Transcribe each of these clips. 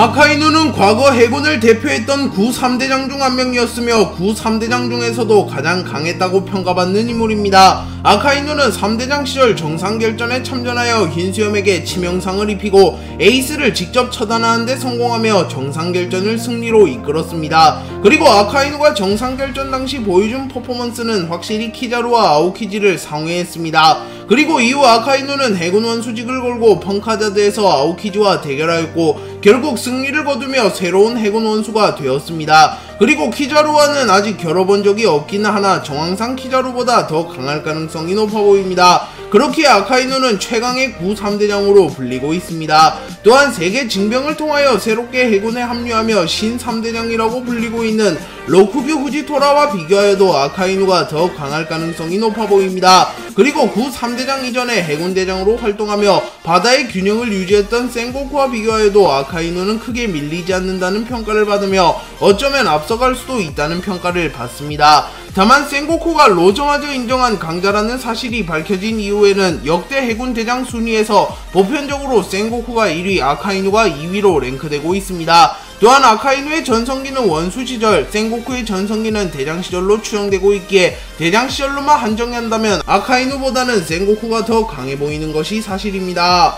아카이누는 과거 해군을 대표했던 구 3대장 중 한 명이었으며 구 3대장 중에서도 가장 강했다고 평가받는 인물입니다. 아카이누는 3대장 시절 정상결전에 참전하여 흰수염에게 치명상을 입히고 에이스를 직접 처단하는 데 성공하며 정상결전을 승리로 이끌었습니다. 그리고 아카이누가 정상결전 당시 보여준 퍼포먼스는 확실히 키자루와 아오키지를 상회했습니다. 그리고 이후 아카이누는 해군 원수직을 걸고 펑카자드에서 아오키지와 대결하였고 결국 승리를 거두며 새로운 해군 원수가 되었습니다. 그리고 키자루와는 아직 겨뤄본 적이 없긴 하나 정황상 키자루보다 더 강할 가능성이 높아 보입니다. 그렇기에 아카이누는 최강의 구 3대장으로 불리고 있습니다. 또한 세계 징병을 통하여 새롭게 해군에 합류하며 신 3대장이라고 불리고 있는 로쿠규 후지토라와 비교하여도 아카이누가 더 강할 가능성이 높아 보입니다. 그리고 구 3대장 이전에 해군대장으로 활동하며 바다의 균형을 유지했던 센고쿠와 비교하여도 아카이누는 크게 밀리지 않는다는 평가를 받으며 어쩌면 앞서갈 수도 있다는 평가를 받습니다. 다만 센고쿠가 로저마저 인정한 강자라는 사실이 밝혀진 이후에는 역대 해군 대장 순위에서 보편적으로 센고쿠가 1위, 아카이누가 2위로 랭크되고 있습니다. 또한 아카이누의 전성기는 원수 시절, 센고쿠의 전성기는 대장 시절로 추정되고 있기에 대장 시절로만 한정한다면 아카이누보다는 센고쿠가 더 강해 보이는 것이 사실입니다.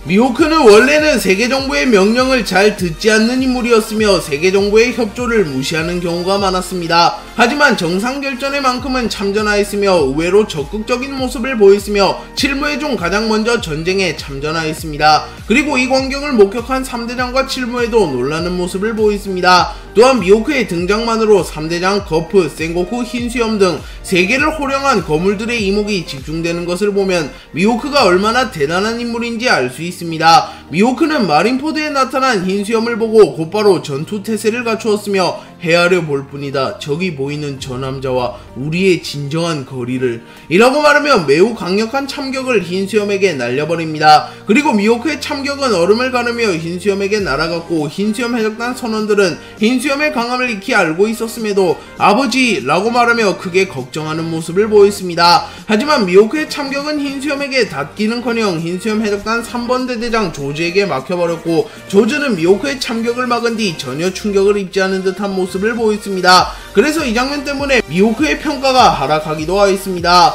미호크는 원래는 세계정부의 명령을 잘 듣지 않는 인물이었으며 세계정부의 협조를 무시하는 경우가 많았습니다. 하지만 정상결전에만큼은 참전하였으며 의외로 적극적인 모습을 보였으며 칠무회 중 가장 먼저 전쟁에 참전하였습니다. 그리고 이 광경을 목격한 3대장과 칠무회도 놀라는 모습을 보였습니다. 또한 미호크의 등장만으로 3대장, 거프, 센고쿠, 흰수염 등 세계를 호령한 거물들의 이목이 집중되는 것을 보면 미호크가 얼마나 대단한 인물인지 알 수 있습니다. 미호크는 마린포드에 나타난 흰수염을 보고 곧바로 전투태세를 갖추었으며 헤아려 볼 뿐이다. 저기 보이는 저 남자와 우리의 진정한 거리를 이라고 말하며 매우 강력한 참격을 흰수염에게 날려버립니다. 그리고 미호크의 참격은 얼음을 가르며 흰수염에게 날아갔고 흰수염 해적단 선원들은 흰수염의 강함을 익히 알고 있었음에도 아버지 라고 말하며 크게 걱정하는 모습을 보였습니다. 하지만 미호크의 참격은 흰수염에게 닿기는커녕 흰수염 해적단 3번 대대장 조즈에게 막혀버렸고 조즈는 미호크의 참격을 막은 뒤 전혀 충격을 입지 않은 듯한 모습을 보였습니다. 그래서 이 장면 때문에 미호크의 평가가 하락하기도 하였습니다.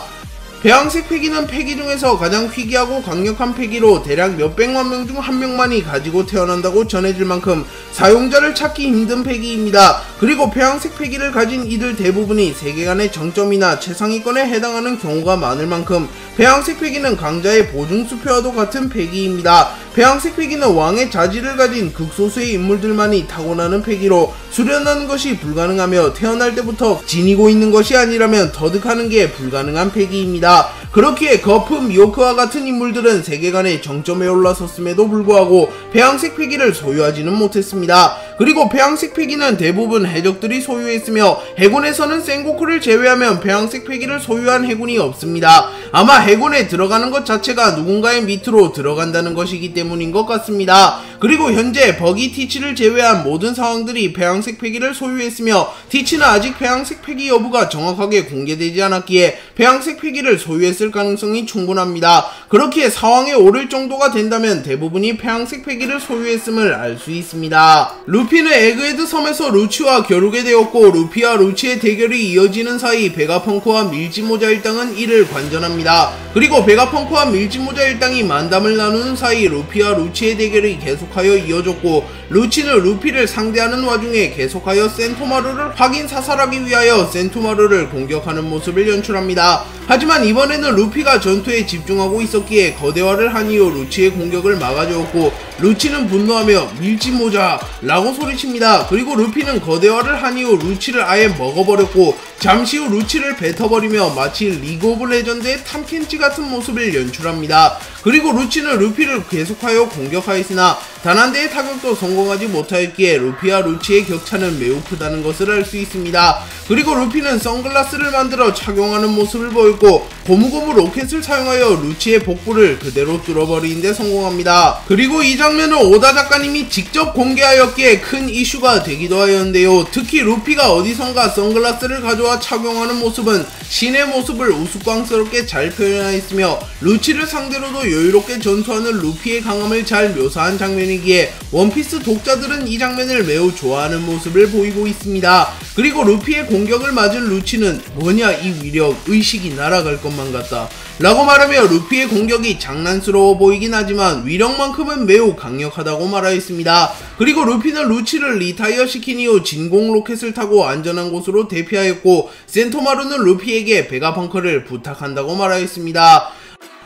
배왕색 패기는 패기 중에서 가장 희귀하고 강력한 패기로 대략 몇백만 명 중 한 명만이 가지고 태어난다고 전해질 만큼 사용자를 찾기 힘든 패기입니다. 그리고 배왕색 패기를 가진 이들 대부분이 세계관의 정점이나 최상위권에 해당하는 경우가 많을 만큼 배왕색 패기는 강자의 보증수표와도 같은 패기입니다. 배왕색 패기는 왕의 자질을 가진 극소수의 인물들만이 타고나는 패기로 수련하는 것이 불가능하며 태어날 때부터 지니고 있는 것이 아니라면 터득하는 게 불가능한 패기입니다. 그렇기에 거프, 미호크와 같은 인물들은 세계관의 정점에 올라섰음에도 불구하고 배왕색 패기를 소유하지는 못했습니다. 그리고 배왕색 패기는 대부분 해적들이 소유했으며 해군에서는 센고쿠를 제외하면 배왕색 패기를 소유한 해군이 없습니다. 아마 해군에 들어가는 것 자체가 누군가의 밑으로 들어간다는 것이기 때문인 것 같습니다. 그리고 현재 버기 티치를 제외한 모든 상황들이 배왕색 패기를 소유했으며 티치는 아직 배왕색 패기 여부가 정확하게 공개되지 않았기에 배왕색 패기를 소유했을 가능성이 충분합니다. 그렇기에 사왕에 오를 정도가 된다면 대부분이 배왕색 패기를 소유했음을 알 수 있습니다. 루피는 에그헤드 섬에서 루치와 겨루게 되었고 루피와 루치의 대결이 이어지는 사이 베가펑크와 밀지모자 일당은 이를 관전합니다. 그리고 베가펑크와 밀지모자 일당이 만담을 나누는 사이 루피와 루치의 대결이 계속하여 이어졌고 루치는 루피를 상대하는 와중에 계속하여 센토마루를 확인 사살하기 위하여 센토마루를 공격하는 모습을 연출합니다. 하지만 이번에는 루피가 전투에 집중하고 있었기에 거대화를 한 이후 루치의 공격을 막아주었고 루치는 분노하며 밀지모자 라고 소리칩니다. 그리고 루피는 거대화를 한 이후 루치를 아예 먹어버렸고 잠시 후 루치를 뱉어버리며 마치 리그 오브 레전드의 탐켄치 같은 모습을 연출합니다. 그리고 루치는 루피를 계속하여 공격하였으나 단 한 대의 타격도 성공하지 못하였기에 루피와 루치의 격차는 매우 크다는 것을 알 수 있습니다. 그리고 루피는 선글라스를 만들어 착용하는 모습을 보였고 고무고무 로켓을 사용하여 루치의 복부를 그대로 뚫어버리는 데 성공합니다. 그리고 이 장면은 오다 작가님이 직접 공개하였기에 큰 이슈가 되기도 하였는데요. 특히 루피가 어디선가 선글라스를 가져와 나와 착용하는 모습은 신의 모습을 우스꽝스럽게 잘 표현하였으며 루치를 상대로도 여유롭게 전투하는 루피의 강함을 잘 묘사한 장면이기에 원피스 독자들은 이 장면을 매우 좋아하는 모습을 보이고 있습니다. 그리고 루피의 공격을 맞은 루치는 뭐냐 이 위력, 의식이 날아갈 것만 같다 라고 말하며 루피의 공격이 장난스러워 보이긴 하지만 위력만큼은 매우 강력하다고 말하였습니다. 그리고 루피는 루치를 리타이어 시킨 이후 진공 로켓을 타고 안전한 곳으로 대피하였고 센토마루는 루피에게 베가펑크를 부탁한다고 말하였습니다.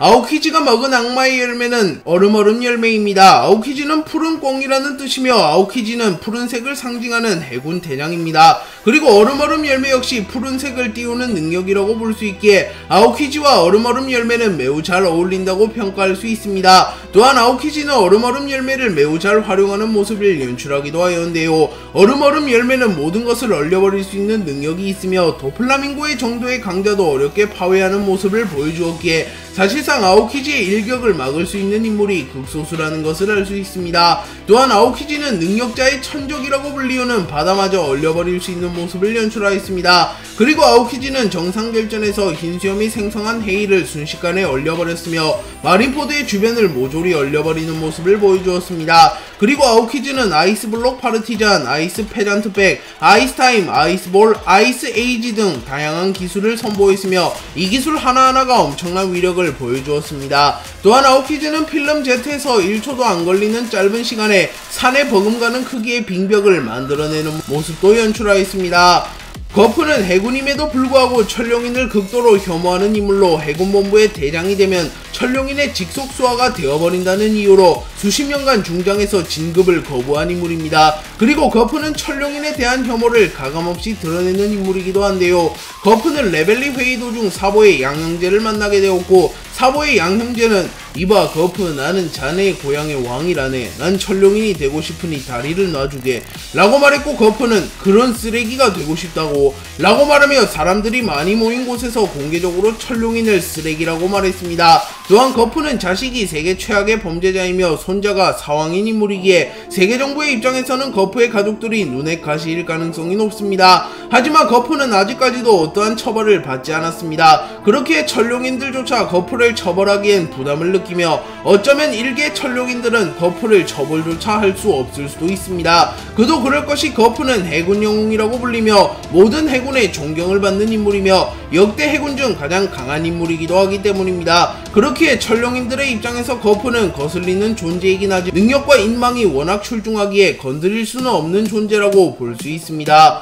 아오키지가 먹은 악마의 열매는 얼음얼음 열매입니다. 아오키지는 푸른 꽁이라는 뜻이며 아오키지는 푸른색을 상징하는 해군 대장입니다. 그리고 얼음얼음 열매 역시 푸른색을 띄우는 능력이라고 볼 수 있기에 아오키지와 얼음얼음 열매는 매우 잘 어울린다고 평가할 수 있습니다. 또한 아오키지는 얼음얼음 열매를 매우 잘 활용하는 모습을 연출하기도 하였는데요. 얼음얼음 열매는 모든 것을 얼려버릴 수 있는 능력이 있으며 도플라밍고의 정도의 강자도 어렵게 파괴하는 모습을 보여주었기에 사실상 아오키지의 일격을 막을 수 있는 인물이 극소수라는 것을 알 수 있습니다. 또한 아오키지는 능력자의 천적이라고 불리우는 바다마저 얼려버릴 수 있는 모습을 연출하였습니다. 그리고 아오키지는 정상결전에서 흰수염이 생성한 헤이를 순식간에 얼려버렸으며 마린포드의 주변을 모조리 얼려버리는 모습을 보여주었습니다. 그리고 아오키지는 아이스블록 파르티잔, 아이스 페잔트백, 아이스타임, 아이스볼, 아이스 에이지 등 다양한 기술을 선보였으며 이 기술 하나하나가 엄청난 위력을 보여주었습니다. 또한 아오키지는 필름 Z에서 1초도 안 걸리는 짧은 시간에 산에 버금가는 크기의 빙벽을 만들어내는 모습도 연출하였습니다. 거프는 해군임에도 불구하고 천룡인을 극도로 혐오하는 인물로 해군본부의 대장이 되면 천룡인의 직속 수하가 되어버린다는 이유로 수십 년간 중장에서 진급을 거부한 인물입니다. 그리고 거프는 천룡인에 대한 혐오를 가감없이 드러내는 인물이기도 한데요. 거프는 레벨리 회의 도중 사보의 양형제를 만나게 되었고 사보의 양형제는 이봐 거프, 나는 자네의 고향의 왕이라네. 난 천룡인이 되고 싶으니 다리를 놔주게 라고 말했고 거프는 그런 쓰레기가 되고 싶다고 라고 말하며 사람들이 많이 모인 곳에서 공개적으로 천룡인을 쓰레기라고 말했습니다. 또한 거프는 자식이 세계 최악의 범죄자이며 손자가 사왕인 인물이기에 세계정부의 입장에서는 거프의 가족들이 눈에 가시일 가능성이 높습니다. 하지만 거프는 아직까지도 어떠한 처벌을 받지 않았습니다. 그렇기에 천룡인들조차 거프를 처벌하기엔 부담을 느끼며 어쩌면 일개 천룡인들은 거프를 처벌조차 할 수 없을 수도 있습니다. 그도 그럴 것이 거프는 해군 영웅이라고 불리며 모든 해군의 존경을 받는 인물이며 역대 해군 중 가장 강한 인물이기도 하기 때문입니다. 그렇기에 천룡인들의 입장에서 거프는 거슬리는 존재이긴 하지 능력과 인망이 워낙 출중하기에 건드릴 수는 없는 존재라고 볼 수 있습니다.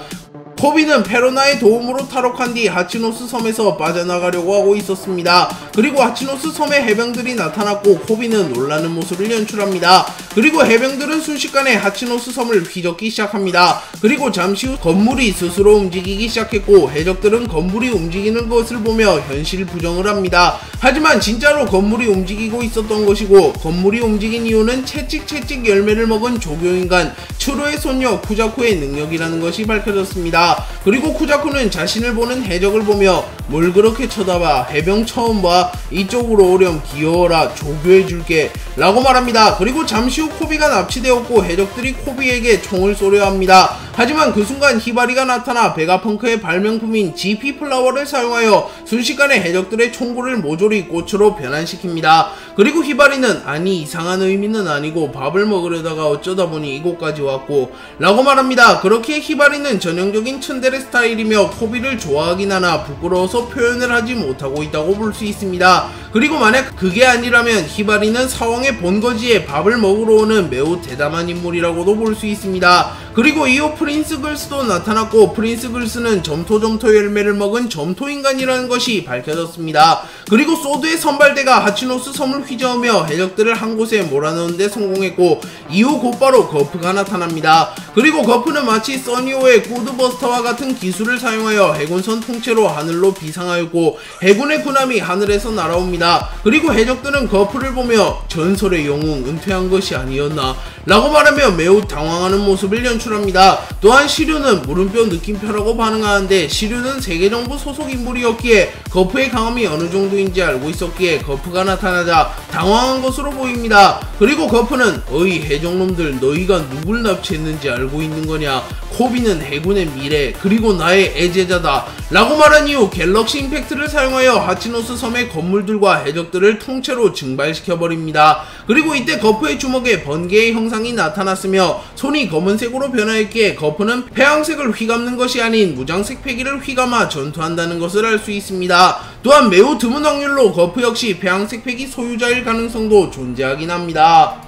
코비는 페로나의 도움으로 탈옥한 뒤 하치노스 섬에서 빠져나가려고 하고 있었습니다. 그리고 하치노스 섬에 해병들이 나타났고 코비는 놀라는 모습을 연출합니다. 그리고 해병들은 순식간에 하치노스 섬을 휘젓기 시작합니다. 그리고 잠시 후 건물이 스스로 움직이기 시작했고 해적들은 건물이 움직이는 것을 보며 현실 부정을 합니다. 하지만 진짜로 건물이 움직이고 있었던 것이고 건물이 움직인 이유는 채찍 열매를 먹은 조교인간 추로의 손녀 쿠자쿠의 능력이라는 것이 밝혀졌습니다. 그리고 쿠자쿠는 자신을 보는 해적을 보며 뭘 그렇게 쳐다봐, 해병 처음 봐, 이쪽으로 오렴, 귀여워라, 조교해줄게 라고 말합니다. 그리고 잠시 후 코비가 납치되었고 해적들이 코비에게 총을 쏘려 합니다. 하지만 그 순간 히바리가 나타나 베가펑크의 발명품인 GP 플라워를 사용하여 순식간에 해적들의 총구를 모조리 꽃으로 변환시킵니다. 그리고 히바리는 아니 이상한 의미는 아니고 밥을 먹으려다가 어쩌다 보니 이곳까지 왔고 라고 말합니다. 그렇게 히바리는 전형적인 츤데레 스타일이며 코비를 좋아하긴 하나 부끄러워서 표현을 하지 못하고 있다고 볼 수 있습니다. 그리고 만약 그게 아니라면 히바리는 사왕의 본거지에 밥을 먹으러 오는 매우 대담한 인물이라고도 볼 수 있습니다. 그리고 이후 프린스 글스도 나타났고 프린스 글스는 점토 열매를 먹은 점토인간이라는 것이 밝혀졌습니다. 그리고 소드의 선발대가 하치노스 섬을 휘저으며 해적들을 한 곳에 몰아넣는 데 성공했고 이후 곧바로 거프가 나타납니다. 그리고 거프는 마치 써니오의 고드버스터와 같은 기술을 사용하여 해군선 통째로 하늘로 비상하였고 해군의 군함이 하늘에서 날아옵니다. 그리고 해적들은 거프를 보며 전설의 영웅 은퇴한 것이 아니었나 라고 말하며 매우 당황하는 모습을 연출합니다. 또한 시류는 물음표 느낌표라고 반응하는데 시류는 세계정부 소속 인물이었기에 거프의 강함이 어느 정도인지 알고 있었기에 거프가 나타나자 당황한 것으로 보입니다. 그리고 거프는 어이 해적놈들 너희가 누굴 납치했는지 알고 알고 있는 거냐, 코비는 해군의 미래 그리고 나의 애제자다 라고 말한 이후 갤럭시 임팩트를 사용하여 하치노스 섬의 건물들과 해적들을 통째로 증발시켜버립니다. 그리고 이때 거프의 주먹에 번개의 형상이 나타났으며 손이 검은색으로 변화했기에 거프는 폐왕색을 휘감는 것이 아닌 무장색 패기를 휘감아 전투한다는 것을 알 수 있습니다. 또한 매우 드문 확률로 거프 역시 폐왕색 패기 소유자일 가능성도 존재하긴 합니다.